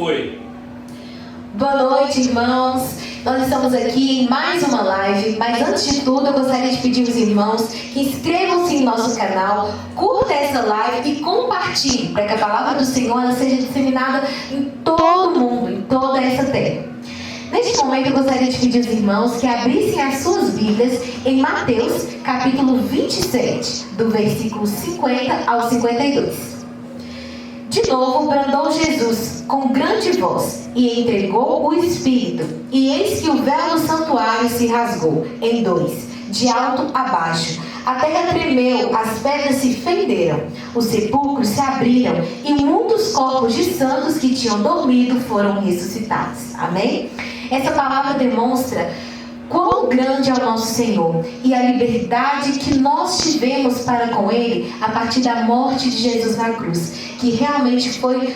foi. Boa noite, irmãos. Nós estamos aqui em mais uma live, mas antes de tudo eu gostaria de pedir aos irmãos que inscrevam-se em nosso canal, curta essa live e compartilhe para que a palavra do Senhor ela seja disseminada em todo o mundo, em toda essa terra. Neste momento eu gostaria de pedir aos irmãos que abrissem as suas Bíblias em Mateus capítulo 27, do versículo 50 ao 52. De novo bradou Jesus com grande voz e entregou o Espírito. E eis que o véu do santuário se rasgou em dois, de alto a baixo. A terra tremeu, as pedras se fenderam, os sepulcros se abriram e muitos corpos de santos que tinham dormido foram ressuscitados. Amém? Essa palavra demonstra quão grande é o nosso Senhor e a liberdade que nós tivemos para com Ele a partir da morte de Jesus na cruz, que realmente foi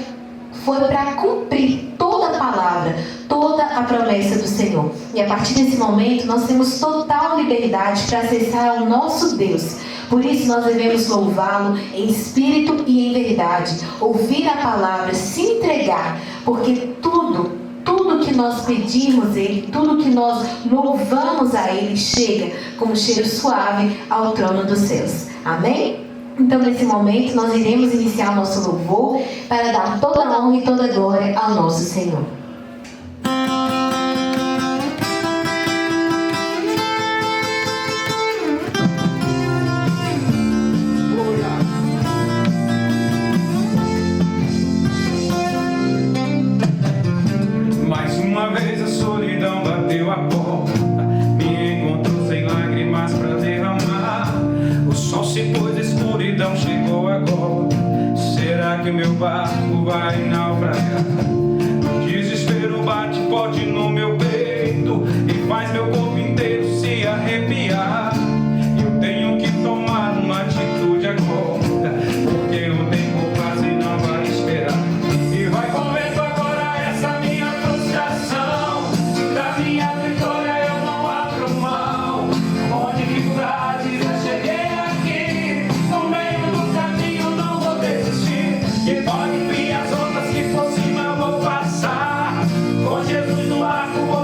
para cumprir toda a palavra, toda a promessa do Senhor. E a partir desse momento nós temos total liberdade para acessar ao nosso Deus. Por isso nós devemos louvá-lo em espírito e em verdade, ouvir a palavra, se entregar, porque tudo que nós pedimos Ele, tudo que nós louvamos a Ele, chega como cheiro suave ao trono dos céus. Amém? Então, nesse momento, nós iremos iniciar o nosso louvor para dar toda a honra e toda a glória ao nosso Senhor. Mais uma vez a solidão bateu a porta, me encontrou sem lágrimas pra derramar. O sol se pôs, a escuridão chegou agora. Será que o meu barco vai naufragar? O desespero bate forte no meu peito e faz meu corpo inteiro se arrepiar. Eu tenho que tomar uma atitude agora, porque o tempo quase não vai esperar. E vai comendo agora essa minha frustração. Da minha vitória eu não abro mão. Com dificuldades eu cheguei aqui, no meio do caminho não vou desistir. Que pode vir as ondas que por cima eu vou passar. Com Jesus no arco vou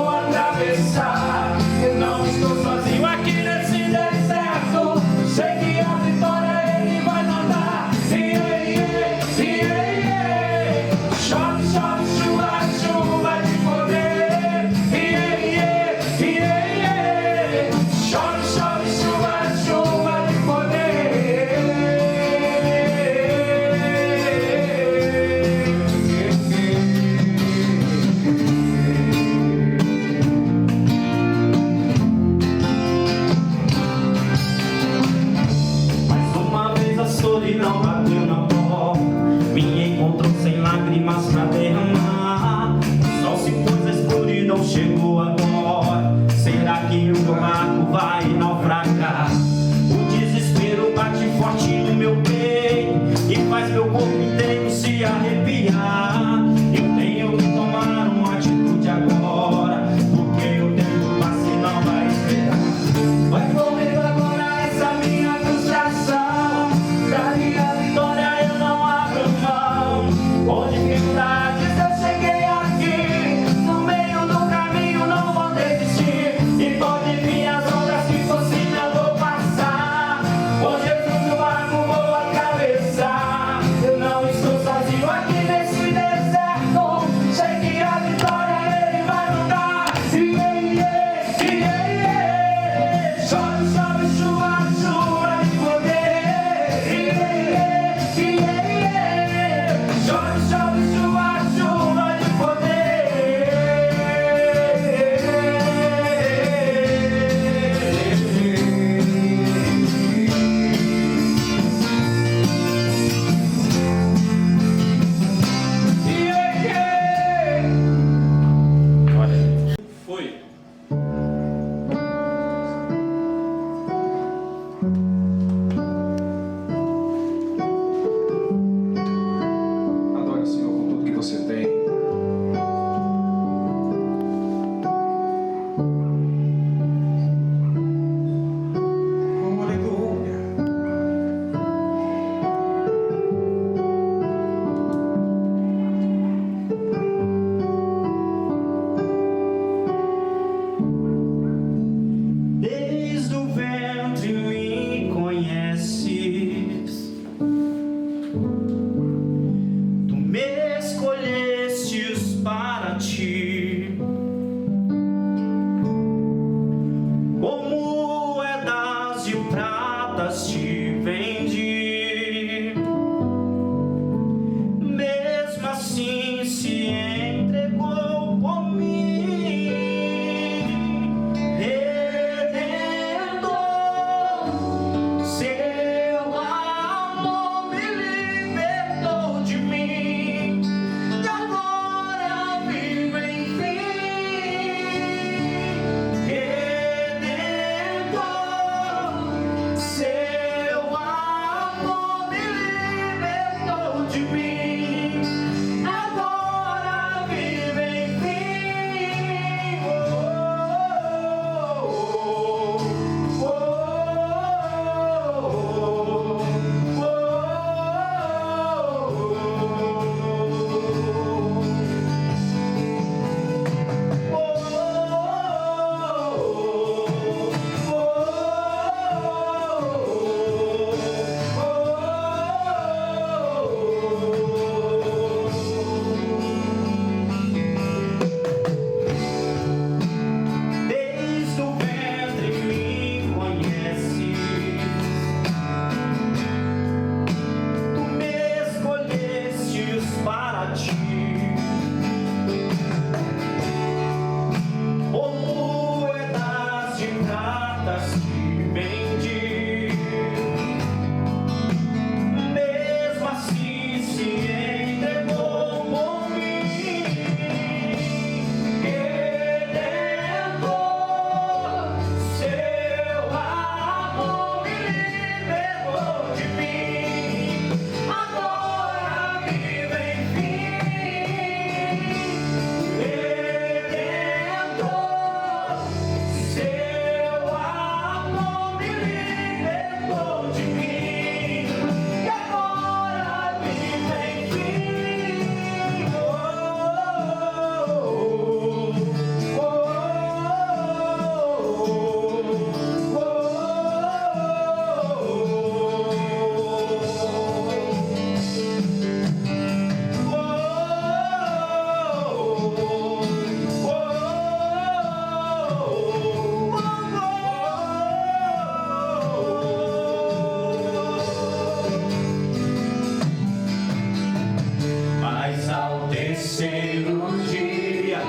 terceiro dia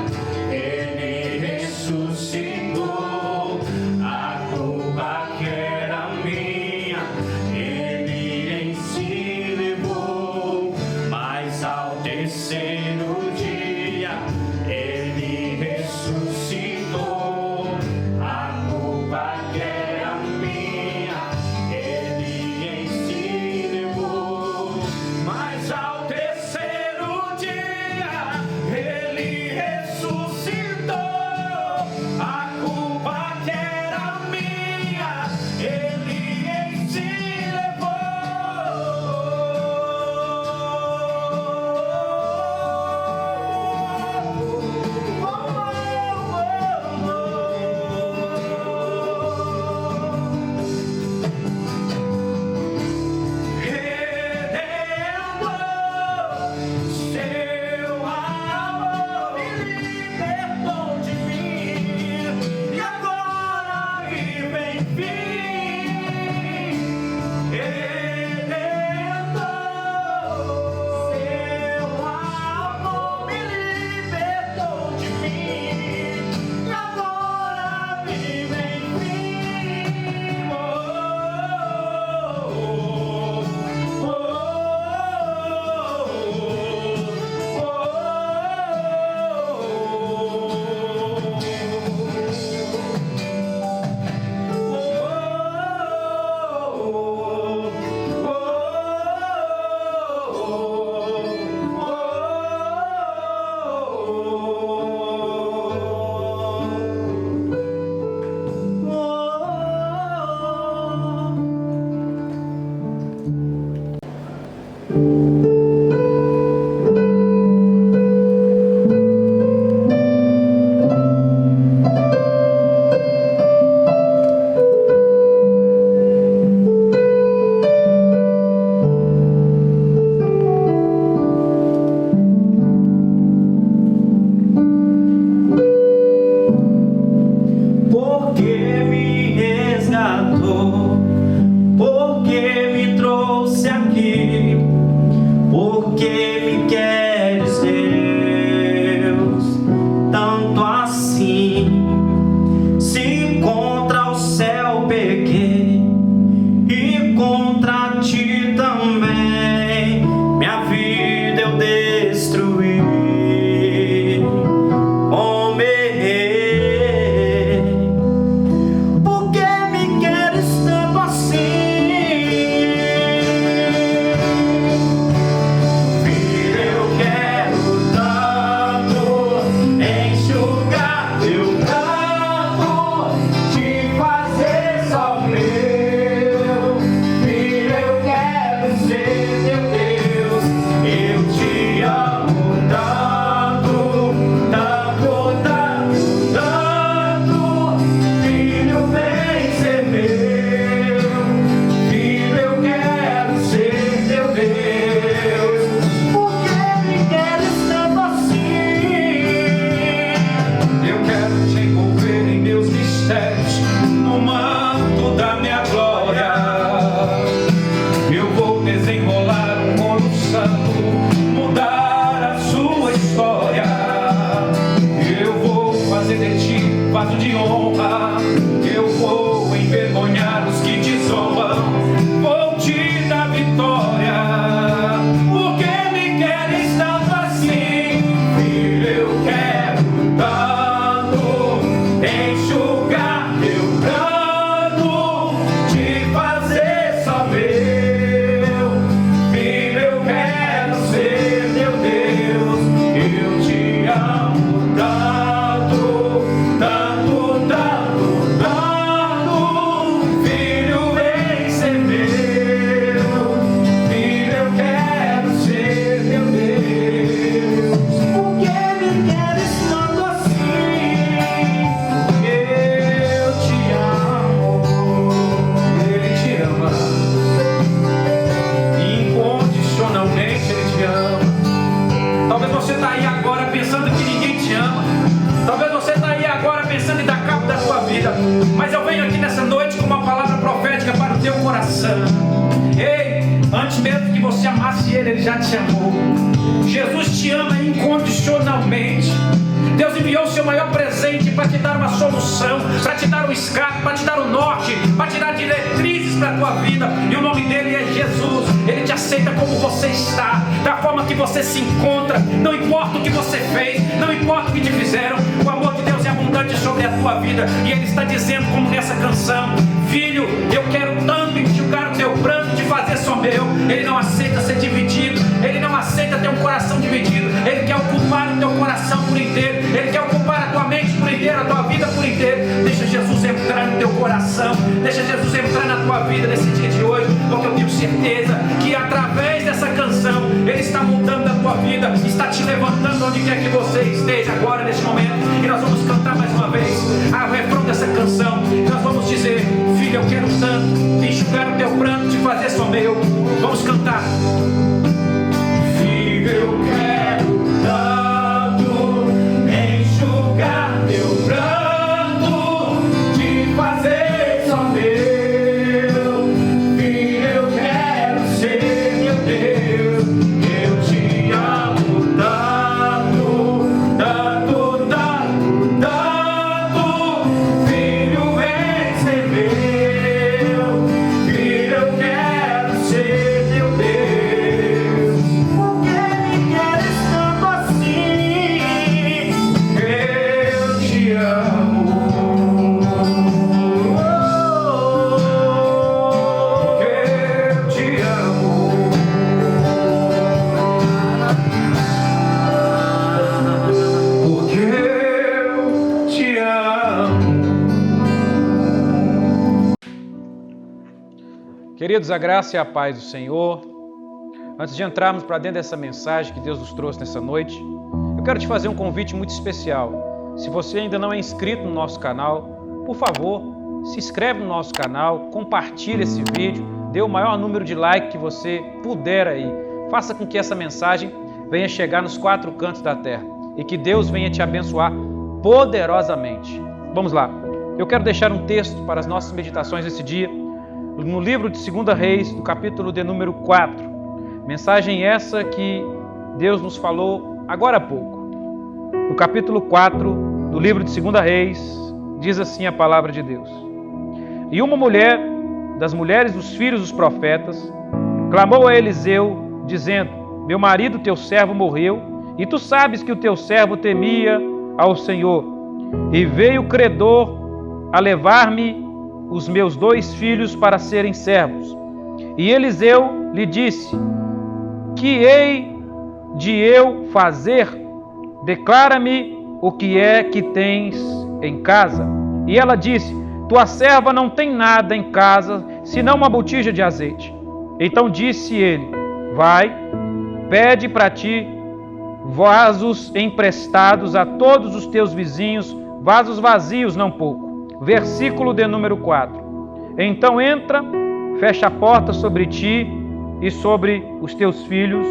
ele ressuscitou. A culpa que era minha, ele em si levou. Mas ao terceiro dia ele ressuscitou. A culpa que era minha, ele em si levou. Mas ao terceiro dia ele ressuscitou. A culpa que era minha, ele em si levou. Seu amor me libertou de mim e agora vive em mim. Redentor, seu amor me libertou de mim e agora vive em mim. Porque me resgatou, porque me trouxe aqui, porque me queres, Deus, tanto assim. Se contra o céu pequei e contra ti também, minha vida eu destruí. Oh, meu rei, por que me queres tanto assim? Filho, eu quero tanto enxugar teu pranto, te fazer só meu. Filho, eu quero ser teu Deus, eu te amo tanto, tanto, tanto, tanto. Filho, vem ser meu. Filho, eu quero ser teu Deus. Por que me queres tanto assim? Eu quero te envolver em meus mistérios, no manto da minha glória. Eu vou desenrolar um rolo santo, mudar a sua história. Eu vou fazer de ti vaso de honra. Eu vou envergonhar os que te zombam. Vou te dar vitória. Por que me queres tanto assim? Filho, eu quero tanto enxugar teu pranto, te fazer só meu. Filho, eu quero ser teu Deus, eu te amo tanto, tanto, tanto, tanto. Filho, vem ser meu. Filho, eu quero ser teu Deus. Por que me queres tanto assim? Eu te amo, ele te ama. Incondicionalmente ele te ama. Talvez você está aí agora pensando que ninguém te ama. Talvez você está aí agora pensando em dar cabo da sua vida. Mas eu venho aqui nessa noite com uma palavra profética para o teu coração. Ei, antes mesmo que você amasse ele, ele já te amou. Jesus te ama incondicionalmente. Deus enviou o seu maior presente para te dar uma solução, para te dar um escape, para te dar um norte, para te dar diretrizes para a tua vida. E o nome dele é Jesus. Ele te aceita como você está, da forma que você se encontra. Não importa o que você fez, não importa o que te fizeram. O amor de Deus é abundante sobre a tua vida. E Ele está dizendo, como nessa canção: filho, eu quero tanto enxugar o teu pranto, te fazer só meu. Ele não aceita ser dividido. Ele não aceita ter um coração dividido. Ele quer ocupar o teu coração por inteiro. Ele quer ocupar a tua mente por inteiro, a tua vida por inteiro. Deixa Jesus entrar no teu coração. Deixa Jesus entrar na tua vida nesse dia de hoje, porque eu tenho certeza que através dessa canção Ele está mudando a tua vida, está te levantando onde quer que você esteja agora, neste momento. E nós vamos cantar mais uma vez o refrão dessa canção. E nós vamos dizer: filho, eu quero tanto enxugar o teu pranto, te fazer só meu. Vamos cantar. Filho, eu quero tanto enxugar teu pranto, te fazer só meu. Filho, eu quero ser meu Deus. Eu te amo tanto, tanto, tanto, tanto. Filho, vem ser meu. Filho, eu quero ser meu Deus. Porque me queres tanto assim. Eu te amo. Eu te amo. Porque eu te amo. Queridos, a graça e a paz do Senhor. Antes de entrarmos para dentro dessa mensagem que Deus nos trouxe nessa noite, eu quero te fazer um convite muito especial. Se você ainda não é inscrito no nosso canal, por favor, se inscreve no nosso canal, compartilhe esse vídeo, dê o maior número de likes que você puder aí. Faça com que essa mensagem venha chegar nos 4 cantos da terra e que Deus venha te abençoar poderosamente. Vamos lá. Eu quero deixar um texto para as nossas meditações desse dia, no livro de 2 Reis, do capítulo de número 4. Mensagem essa que Deus nos falou agora há pouco. No capítulo 4 do livro de 2 Reis, diz assim a palavra de Deus: E uma mulher, das mulheres dos filhos dos profetas, clamou a Eliseu, dizendo: Meu marido, teu servo, morreu, e tu sabes que o teu servo temia ao Senhor. E veio o credor a levar-me os meus 2 filhos para serem servos. E Eliseu lhe disse: Que hei de eu fazer? Declara-me o que é que tens em casa. E ela disse: Tua serva não tem nada em casa, senão uma botija de azeite. Então disse ele: Vai, pede para ti vasos emprestados a todos os teus vizinhos, vasos vazios, não pouco. Versículo de número 4. Então entra, fecha a porta sobre ti e sobre os teus filhos,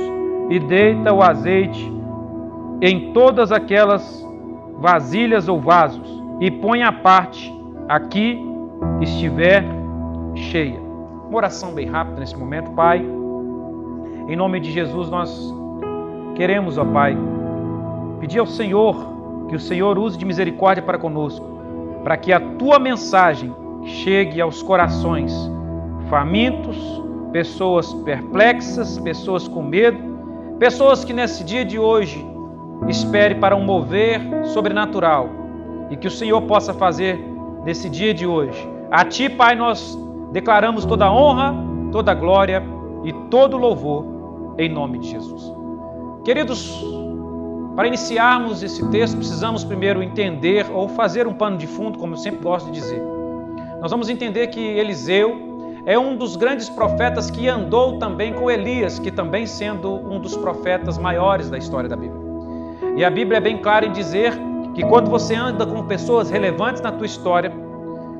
e deita o azeite em todas aquelas vasilhas ou vasos, e põe à parte aqui estiver cheia. Uma oração bem rápida nesse momento. Pai, em nome de Jesus nós queremos, ó Pai, pedir ao Senhor que o Senhor use de misericórdia para conosco, para que a Tua mensagem chegue aos corações famintos, pessoas perplexas, pessoas com medo, pessoas que nesse dia de hoje espere para um mover sobrenatural, e que o Senhor possa fazer nesse dia de hoje. A Ti, Pai, nós declaramos toda a honra, toda a glória e todo o louvor em nome de Jesus. Queridos, para iniciarmos esse texto, precisamos primeiro entender ou fazer um pano de fundo, como eu sempre gosto de dizer. Nós vamos entender que Eliseu é um dos grandes profetas que andou também com Elias, que também sendo um dos profetas maiores da história da Bíblia. E a Bíblia é bem clara em dizer que quando você anda com pessoas relevantes na tua história,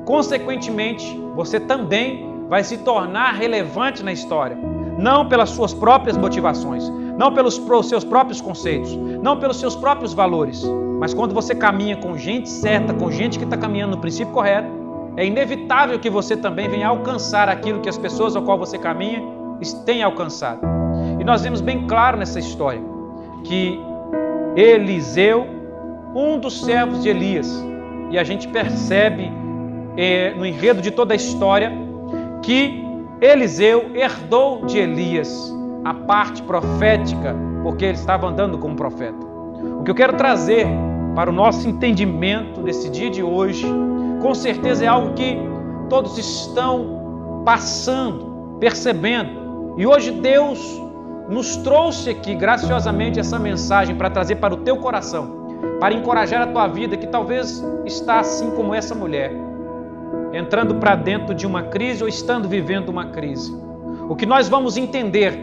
consequentemente, você também vai se tornar relevante na história. Não pelas suas próprias motivações, não pelos seus próprios conceitos, não pelos seus próprios valores, mas quando você caminha com gente certa, com gente que está caminhando no princípio correto, é inevitável que você também venha alcançar aquilo que as pessoas ao qual você caminha têm alcançado. E nós vemos bem claro nessa história que Eliseu, um dos servos de Elias, e a gente percebe no enredo de toda a história que Eliseu herdou de Elias a parte profética, porque ele estava andando como profeta. O que eu quero trazer para o nosso entendimento desse dia de hoje, com certeza é algo que todos estão passando, percebendo, e hoje Deus nos trouxe aqui graciosamente essa mensagem para trazer para o teu coração, para encorajar a tua vida que talvez está assim como essa mulher, entrando para dentro de uma crise ou estando vivendo uma crise. O que nós vamos entender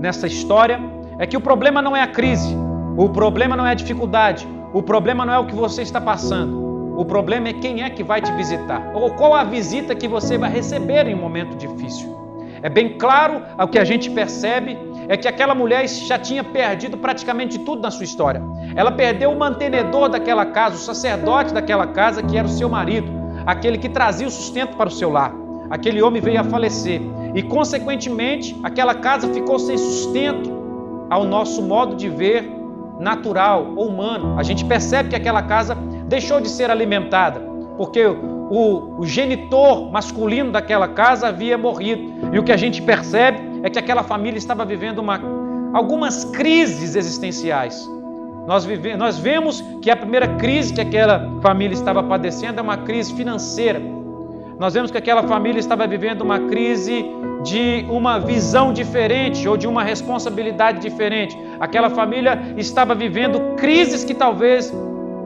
nessa história é que o problema não é a crise, o problema não é a dificuldade, o problema não é o que você está passando, o problema é quem é que vai te visitar, ou qual a visita que você vai receber em um momento difícil. É bem claro, o que a gente percebe é que aquela mulher já tinha perdido praticamente tudo na sua história. Ela perdeu o mantenedor daquela casa, o sacerdote daquela casa, que era o seu marido, aquele que trazia o sustento para o seu lar. Aquele homem veio a falecer e, consequentemente, aquela casa ficou sem sustento ao nosso modo de ver natural ou humano. A gente percebe que aquela casa deixou de ser alimentada, porque o genitor masculino daquela casa havia morrido. E o que a gente percebe é que aquela família estava vivendo algumas crises existenciais. Nós vemos que a primeira crise que aquela família estava padecendo é uma crise financeira. Nós vemos que aquela família estava vivendo uma crise de uma visão diferente ou de uma responsabilidade diferente. Aquela família estava vivendo crises que talvez,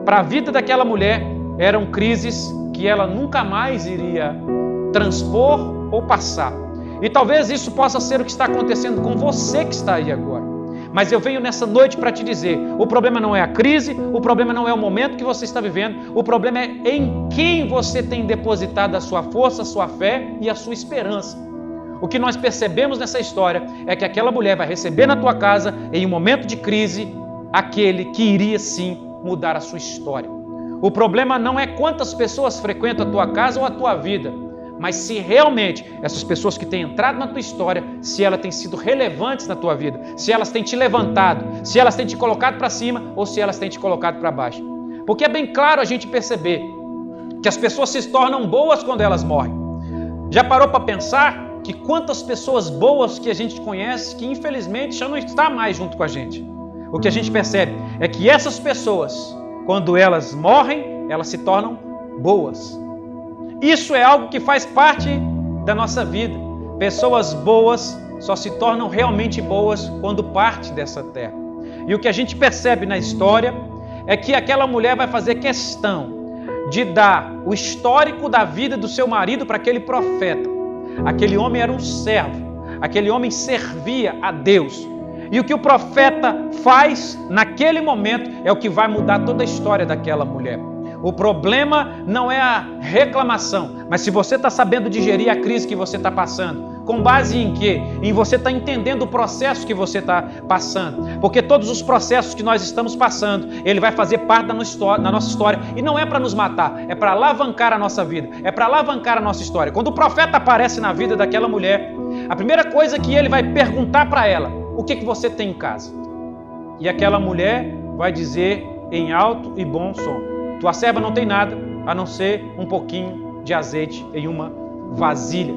para a vida daquela mulher, eram crises que ela nunca mais iria transpor ou passar. E talvez isso possa ser o que está acontecendo com você que está aí agora. Mas eu venho nessa noite para te dizer, o problema não é a crise, o problema não é o momento que você está vivendo, o problema é em quem você tem depositado a sua força, a sua fé e a sua esperança. O que nós percebemos nessa história é que aquela mulher vai receber na tua casa, em um momento de crise, aquele que iria sim mudar a sua história. O problema não é quantas pessoas frequentam a tua casa ou a tua vida, mas se realmente essas pessoas que têm entrado na tua história, se elas têm sido relevantes na tua vida, se elas têm te levantado, se elas têm te colocado para cima ou se elas têm te colocado para baixo. Porque é bem claro a gente perceber que as pessoas se tornam boas quando elas morrem. Já parou para pensar que quantas pessoas boas que a gente conhece que infelizmente já não está mais junto com a gente? O que a gente percebe é que essas pessoas, quando elas morrem, elas se tornam boas. Isso é algo que faz parte da nossa vida. Pessoas boas só se tornam realmente boas quando parte dessa terra. E o que a gente percebe na história é que aquela mulher vai fazer questão de dar o histórico da vida do seu marido para aquele profeta. Aquele homem era um servo, aquele homem servia a Deus. E o que o profeta faz naquele momento é o que vai mudar toda a história daquela mulher. O problema não é a reclamação, mas se você está sabendo digerir a crise que você está passando, com base em quê? Em você estar entendendo o processo que você está passando. Porque todos os processos que nós estamos passando, ele vai fazer parte da nossa história. E não é para nos matar, é para alavancar a nossa vida, é para alavancar a nossa história. Quando o profeta aparece na vida daquela mulher, a primeira coisa que ele vai perguntar para ela, o que você tem em casa? E aquela mulher vai dizer em alto e bom som, tua serva não tem nada, a não ser um pouquinho de azeite em uma vasilha.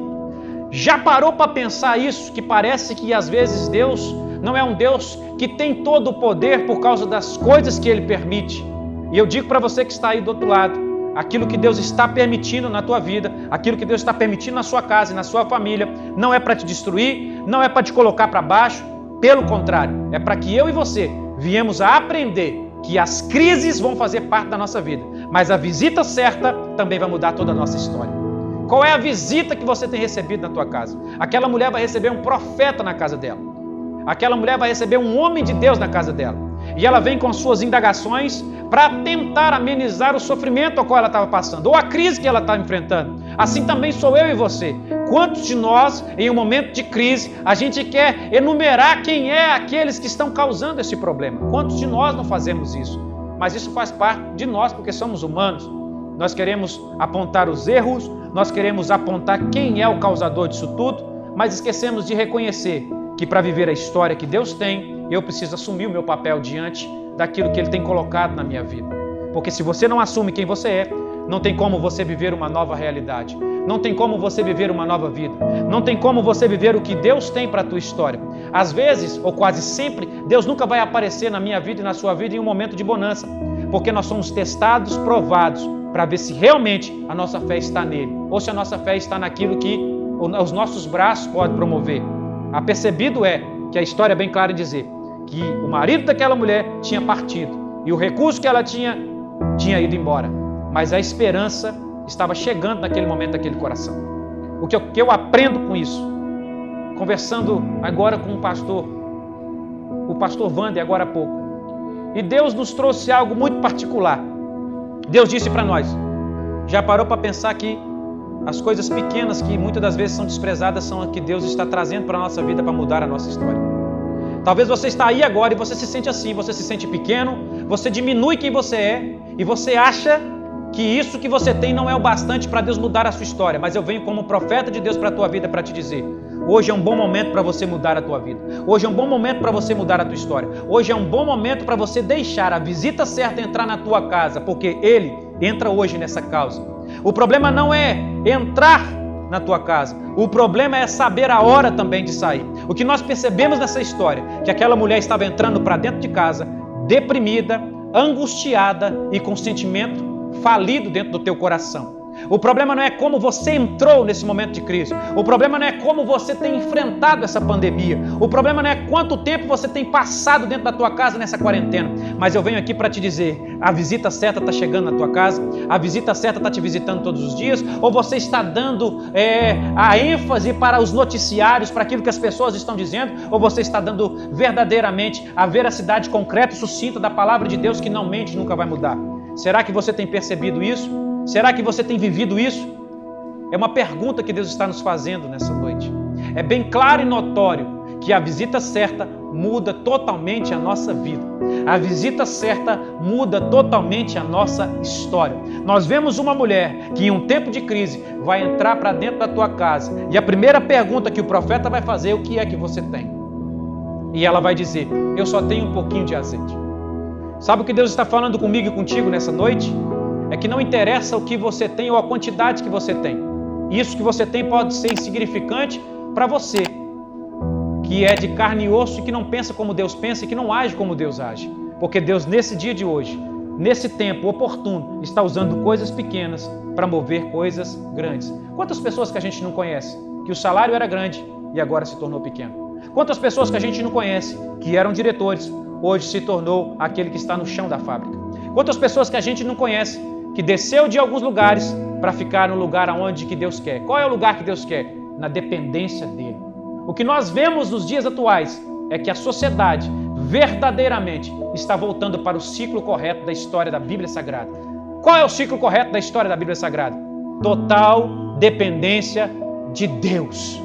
Já parou para pensar isso? Que parece que às vezes Deus não é um Deus que tem todo o poder por causa das coisas que Ele permite. E eu digo para você que está aí do outro lado, aquilo que Deus está permitindo na tua vida, aquilo que Deus está permitindo na sua casa e na sua família, não é para te destruir, não é para te colocar para baixo, pelo contrário, é para que eu e você viemos a aprender que as crises vão fazer parte da nossa vida, mas a visita certa também vai mudar toda a nossa história. Qual é a visita que você tem recebido na tua casa? Aquela mulher vai receber um profeta na casa dela. Aquela mulher vai receber um homem de Deus na casa dela. E ela vem com suas indagações para tentar amenizar o sofrimento ao qual ela estava passando, ou a crise que ela está enfrentando. Assim também sou eu e você. Quantos de nós, em um momento de crise, a gente quer enumerar quem é aqueles que estão causando esse problema? Quantos de nós não fazemos isso? Mas isso faz parte de nós, porque somos humanos. Nós queremos apontar os erros, nós queremos apontar quem é o causador disso tudo, mas esquecemos de reconhecer que para viver a história que Deus tem, eu preciso assumir o meu papel diante daquilo que Ele tem colocado na minha vida. Porque se você não assume quem você é, não tem como você viver uma nova realidade. Não tem como você viver uma nova vida. Não tem como você viver o que Deus tem para a tua história. Às vezes, ou quase sempre, Deus nunca vai aparecer na minha vida e na sua vida em um momento de bonança. Porque nós somos testados, provados, para ver se realmente a nossa fé está nele. Ou se a nossa fé está naquilo que os nossos braços podem promover. Apercebido é que a história é bem clara em dizer que o marido daquela mulher tinha partido. E o recurso que ela tinha ido embora. Mas a esperança estava chegando naquele momento daquele coração. O que eu aprendo com isso? Conversando agora com o pastor Wander, agora há pouco. E Deus nos trouxe algo muito particular. Deus disse para nós, já parou para pensar que as coisas pequenas que muitas das vezes são desprezadas são as que Deus está trazendo para a nossa vida para mudar a nossa história. Talvez você está aí agora e você se sente assim, você se sente pequeno, você diminui quem você é e você acha que isso que você tem não é o bastante para Deus mudar a sua história. Mas eu venho como profeta de Deus para a tua vida para te dizer, hoje é um bom momento para você mudar a tua vida. Hoje é um bom momento para você mudar a tua história. Hoje é um bom momento para você deixar a visita certa entrar na tua casa, porque Ele entra hoje nessa causa. O problema não é entrar na tua casa. O problema é saber a hora também de sair. O que nós percebemos nessa história, que aquela mulher estava entrando para dentro de casa, deprimida, angustiada e com sentimento falido dentro do teu coração. O problema não é como você entrou nesse momento de crise. O problema não é como você tem enfrentado essa pandemia. O problema não é quanto tempo você tem passado dentro da tua casa nessa quarentena. Mas eu venho aqui para te dizer, a visita certa está chegando na tua casa, a visita certa está te visitando todos os dias, ou você está dando a ênfase para os noticiários, para aquilo que as pessoas estão dizendo, ou você está dando verdadeiramente a veracidade concreta e sucinta da palavra de Deus que não mente, nunca vai mudar. Será que você tem percebido isso? Será que você tem vivido isso? É uma pergunta que Deus está nos fazendo nessa noite. É bem claro e notório que a visita certa muda totalmente a nossa vida. A visita certa muda totalmente a nossa história. Nós vemos uma mulher que em um tempo de crise vai entrar para dentro da tua casa e a primeira pergunta que o profeta vai fazer é o que é que você tem? E ela vai dizer, eu só tenho um pouquinho de azeite. Sabe o que Deus está falando comigo e contigo nessa noite? É que não interessa o que você tem ou a quantidade que você tem. Isso que você tem pode ser insignificante para você, que é de carne e osso e que não pensa como Deus pensa e que não age como Deus age. Porque Deus, nesse dia de hoje, nesse tempo oportuno, está usando coisas pequenas para mover coisas grandes. Quantas pessoas que a gente não conhece, que o salário era grande e agora se tornou pequeno? Quantas pessoas que a gente não conhece, que eram diretores, hoje se tornou aquele que está no chão da fábrica? Quantas pessoas que a gente não conhece, que desceu de alguns lugares para ficar no lugar aonde que Deus quer? Qual é o lugar que Deus quer? Na dependência dele. O que nós vemos nos dias atuais é que a sociedade verdadeiramente está voltando para o ciclo correto da história da Bíblia Sagrada. Qual é o ciclo correto da história da Bíblia Sagrada? Total dependência de Deus.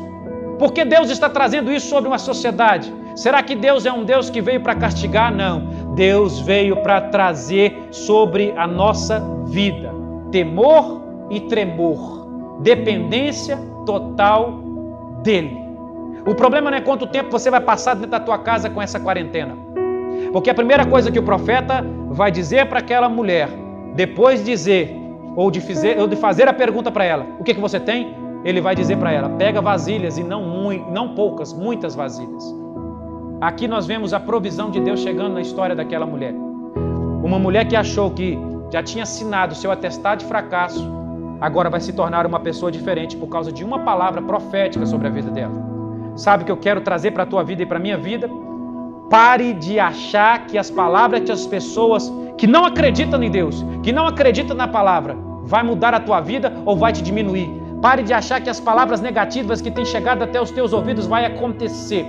Por que Deus está trazendo isso sobre uma sociedade? Será que Deus é um Deus que veio para castigar? Não. Deus veio para trazer sobre a nossa vida temor e tremor. Dependência total dele. O problema não é quanto tempo você vai passar dentro da tua casa com essa quarentena. Porque a primeira coisa que o profeta vai dizer para aquela mulher, depois de dizer, ou de fazer a pergunta para ela, o que você tem? Ele vai dizer para ela, pega vasilhas e não poucas, muitas vasilhas. Aqui nós vemos a provisão de Deus chegando na história daquela mulher. Uma mulher que achou que já tinha assinado seu atestado de fracasso, agora vai se tornar uma pessoa diferente por causa de uma palavra profética sobre a vida dela. Sabe o que eu quero trazer para a tua vida e para a minha vida? Pare de achar que as palavras que as pessoas que não acreditam em Deus, que não acreditam na palavra, vai mudar a tua vida ou vai te diminuir. Pare de achar que as palavras negativas que têm chegado até os teus ouvidos vai acontecer.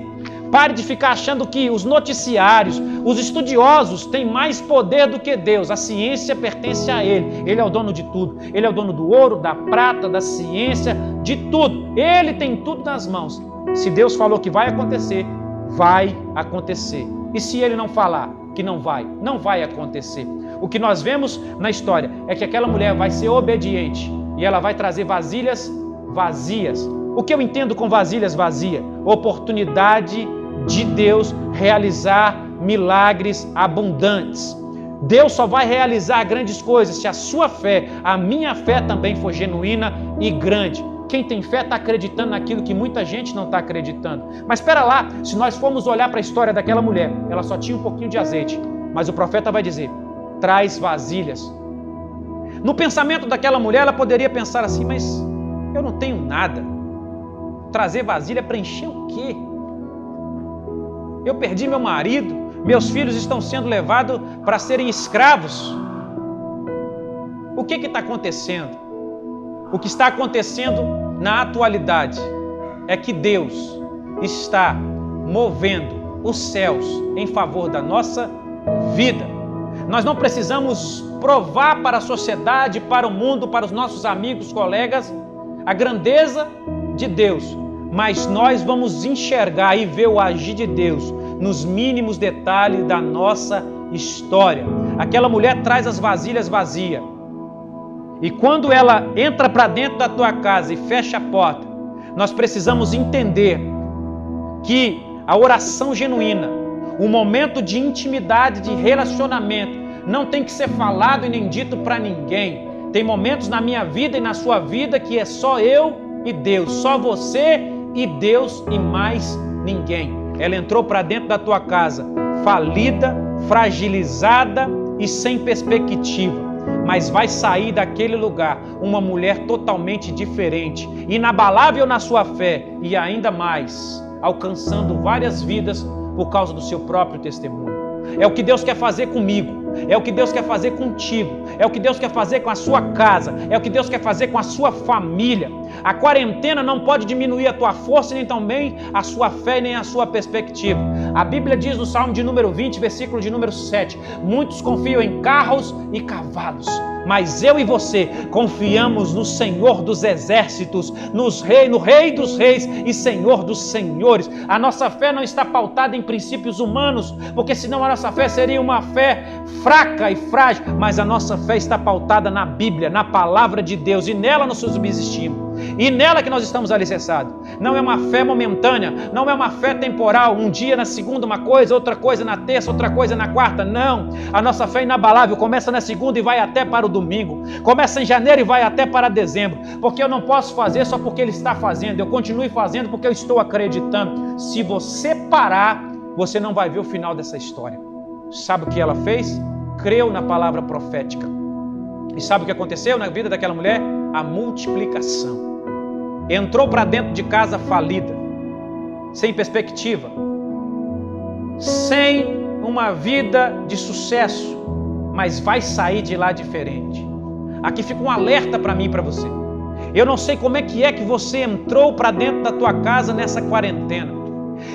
Pare de ficar achando que os noticiários, os estudiosos têm mais poder do que Deus. A ciência pertence a Ele. Ele é o dono de tudo. Ele é o dono do ouro, da prata, da ciência, de tudo. Ele tem tudo nas mãos. Se Deus falou que vai acontecer, vai acontecer. E se Ele não falar que não vai acontecer. O que nós vemos na história é que aquela mulher vai ser obediente e ela vai trazer vasilhas vazias. O que eu entendo com vasilhas vazias? Oportunidade de Deus realizar milagres abundantes. Deus só vai realizar grandes coisas se a sua fé, a minha fé também for genuína e grande. Quem tem fé está acreditando naquilo que muita gente não está acreditando. Mas espera lá, se nós formos olhar para a história daquela mulher, ela só tinha um pouquinho de azeite, mas o profeta vai dizer, traz vasilhas. No pensamento daquela mulher, ela poderia pensar assim, mas eu não tenho nada. Trazer vasilha para encher o quê? Eu perdi meu marido, meus filhos estão sendo levados para serem escravos. O que está acontecendo? O que está acontecendo na atualidade é que Deus está movendo os céus em favor da nossa vida. Nós não precisamos provar para a sociedade, para o mundo, para os nossos amigos, colegas, a grandeza de Deus, mas nós vamos enxergar e ver o agir de Deus nos mínimos detalhes da nossa história. Aquela mulher traz as vasilhas vazias. E quando ela entra para dentro da tua casa e fecha a porta, nós precisamos entender que a oração genuína, o momento de intimidade, de relacionamento, não tem que ser falado e nem dito para ninguém. Tem momentos na minha vida e na sua vida que é só eu e Deus, só você e Deus e mais ninguém. Ela entrou para dentro da tua casa, falida, fragilizada e sem perspectiva. Mas vai sair daquele lugar uma mulher totalmente diferente, inabalável na sua fé e ainda mais, alcançando várias vidas por causa do seu próprio testemunho. É o que Deus quer fazer comigo, é o que Deus quer fazer contigo, é o que Deus quer fazer com a sua casa, é o que Deus quer fazer com a sua família. A quarentena não pode diminuir a tua força, nem também a sua fé, nem a sua perspectiva. A Bíblia diz no Salmo de número 20, versículo de número 7, muitos confiam em carros e cavalos, mas eu e você confiamos no Senhor dos exércitos, no Rei dos reis e Senhor dos senhores. A nossa fé não está pautada em princípios humanos, porque senão a nossa fé seria uma fé fraca e frágil, mas a nossa fé está pautada na Bíblia, na palavra de Deus, e nela nós subsistimos. E nela que nós estamos alicerçados. Não é uma fé momentânea, não é uma fé temporal, um dia na segunda uma coisa, outra coisa na terça, outra coisa na quarta, não. A nossa fé é inabalável, começa na segunda e vai até para o domingo, começa em janeiro e vai até para dezembro, porque eu não posso fazer só porque Ele está fazendo, eu continuo fazendo porque eu estou acreditando. Se você parar, você não vai ver o final dessa história. Sabe o que ela fez? Creu na palavra profética. E sabe o que aconteceu na vida daquela mulher? A multiplicação. Entrou para dentro de casa falida, sem perspectiva, sem uma vida de sucesso, mas vai sair de lá diferente. Aqui fica um alerta para mim e para você. Eu não sei como é que você entrou para dentro da tua casa nessa quarentena.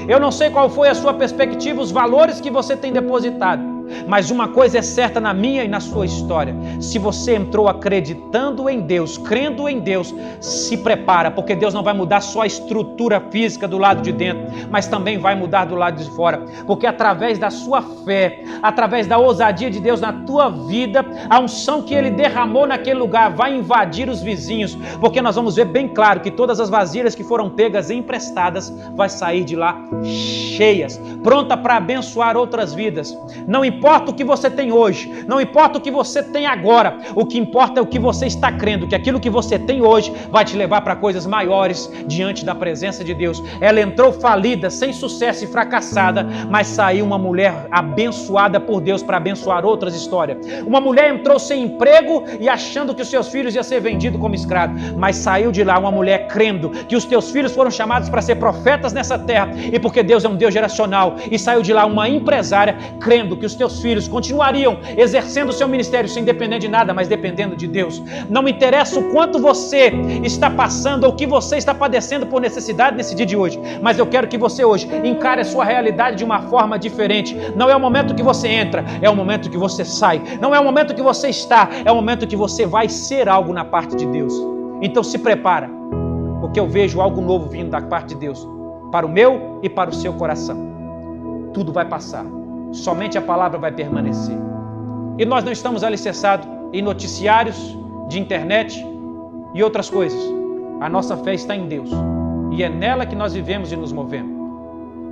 Eu não sei qual foi a sua perspectiva, os valores que você tem depositado. Mas uma coisa é certa na minha e na sua história: se você entrou acreditando em Deus, crendo em Deus, se prepara, porque Deus não vai mudar só a estrutura física do lado de dentro, mas também vai mudar do lado de fora, porque através da sua fé, através da ousadia de Deus na tua vida, a unção que Ele derramou naquele lugar vai invadir os vizinhos, porque nós vamos ver bem claro que todas as vasilhas que foram pegas e emprestadas vai sair de lá cheias, pronta para abençoar outras vidas. Não importa o que você tem hoje, não importa o que você tem agora, o que importa é o que você está crendo, que aquilo que você tem hoje vai te levar para coisas maiores diante da presença de Deus. Ela entrou falida, sem sucesso e fracassada, mas saiu uma mulher abençoada por Deus para abençoar outras histórias. Uma mulher entrou sem emprego e achando que os seus filhos iam ser vendidos como escravos, mas saiu de lá uma mulher crendo que os teus filhos foram chamados para ser profetas nessa terra, e porque Deus é um Deus geracional, e saiu de lá uma empresária crendo que os teus filhos continuariam exercendo o seu ministério sem depender de nada, mas dependendo de Deus. Não me interessa o quanto você está passando ou o que você está padecendo por necessidade nesse dia de hoje, mas eu quero que você hoje encare a sua realidade de uma forma diferente. Não é o momento que você entra, é o momento que você sai. Não é o momento que você está, é o momento que você vai ser algo na parte de Deus. Então se prepara, porque eu vejo algo novo vindo da parte de Deus para o meu e para o seu coração. Tudo vai passar, somente a palavra vai permanecer. E nós não estamos alicerçados em noticiários de internet e outras coisas. A nossa fé está em Deus, e é nela que nós vivemos e nos movemos.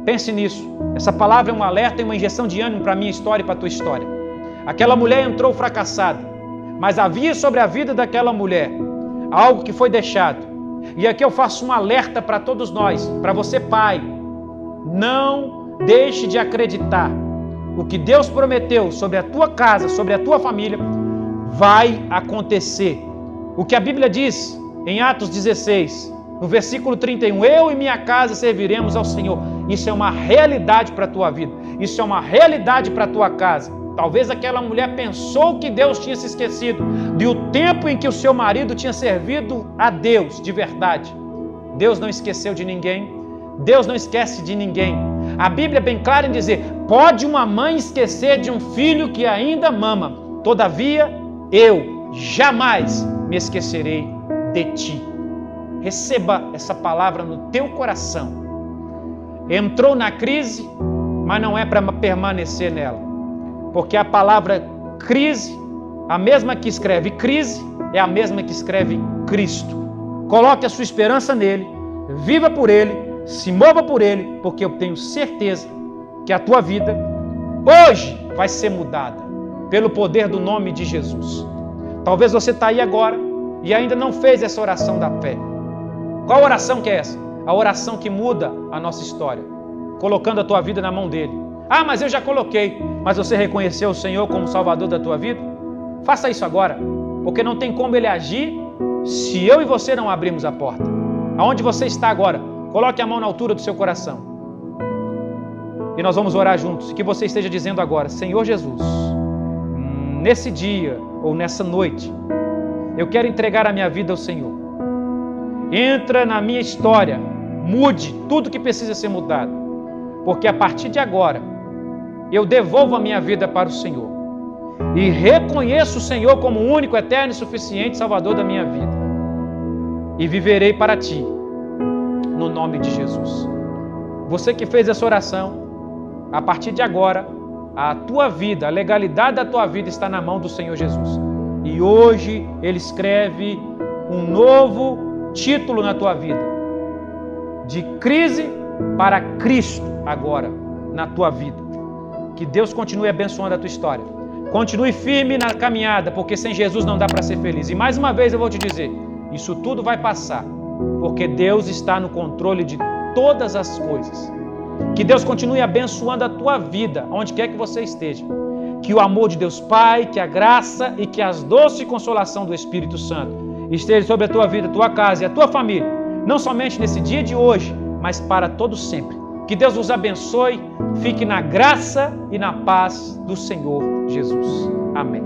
Pense nisso. Essa palavra é um alerta e uma injeção de ânimo para a minha história e para a tua história. Aquela mulher entrou fracassada, mas havia sobre a vida daquela mulher algo que foi deixado. E aqui eu faço um alerta para todos nós, para você pai, não deixe de acreditar. O que Deus prometeu sobre a tua casa, sobre a tua família, vai acontecer. O que a Bíblia diz em Atos 16, no versículo 31, eu e minha casa serviremos ao Senhor. Isso é uma realidade para a tua vida. Isso é uma realidade para a tua casa. Talvez aquela mulher pensou que Deus tinha se esquecido do tempo em que o seu marido tinha servido a Deus de verdade. Deus não esqueceu de ninguém. Deus não esquece de ninguém. A Bíblia é bem clara em dizer, pode uma mãe esquecer de um filho que ainda mama. Todavia, eu jamais me esquecerei de ti. Receba essa palavra no teu coração. Entrou na crise, mas não é para permanecer nela. Porque a palavra crise, a mesma que escreve crise, é a mesma que escreve Cristo. Coloque a sua esperança nele, viva por ele, se mova por ele, porque eu tenho certeza que a tua vida hoje vai ser mudada pelo poder do nome de Jesus. Talvez você está aí agora e ainda não fez essa oração da fé. Qual oração que é essa? A oração que muda a nossa história, colocando a tua vida na mão dele. Ah, mas eu já coloquei. Mas você reconheceu o Senhor como Salvador da tua vida? Faça isso agora, porque não tem como ele agir se eu e você não abrirmos a porta. Aonde você está agora, coloque a mão na altura do seu coração. E nós vamos orar juntos. Que você esteja dizendo agora, Senhor Jesus, nesse dia ou nessa noite, eu quero entregar a minha vida ao Senhor. Entra na minha história, mude tudo que precisa ser mudado. Porque a partir de agora, eu devolvo a minha vida para o Senhor. E reconheço o Senhor como o único, eterno e suficiente Salvador da minha vida. E viverei para Ti, no nome de Jesus. Você que fez essa oração, a partir de agora, a tua vida, a legalidade da tua vida está na mão do Senhor Jesus. E hoje Ele escreve um novo título na tua vida. De crise para Cristo agora na tua vida. Que Deus continue abençoando a tua história. Continue firme na caminhada, porque sem Jesus não dá para ser feliz. E mais uma vez eu vou te dizer, isso tudo vai passar, porque Deus está no controle de todas as coisas. Que Deus continue abençoando a tua vida, onde quer que você esteja. Que o amor de Deus Pai, que a graça e que as doces consolação do Espírito Santo esteja sobre a tua vida, a tua casa e a tua família, não somente nesse dia de hoje, mas para todo sempre. Que Deus vos abençoe, fique na graça e na paz do Senhor Jesus. Amém.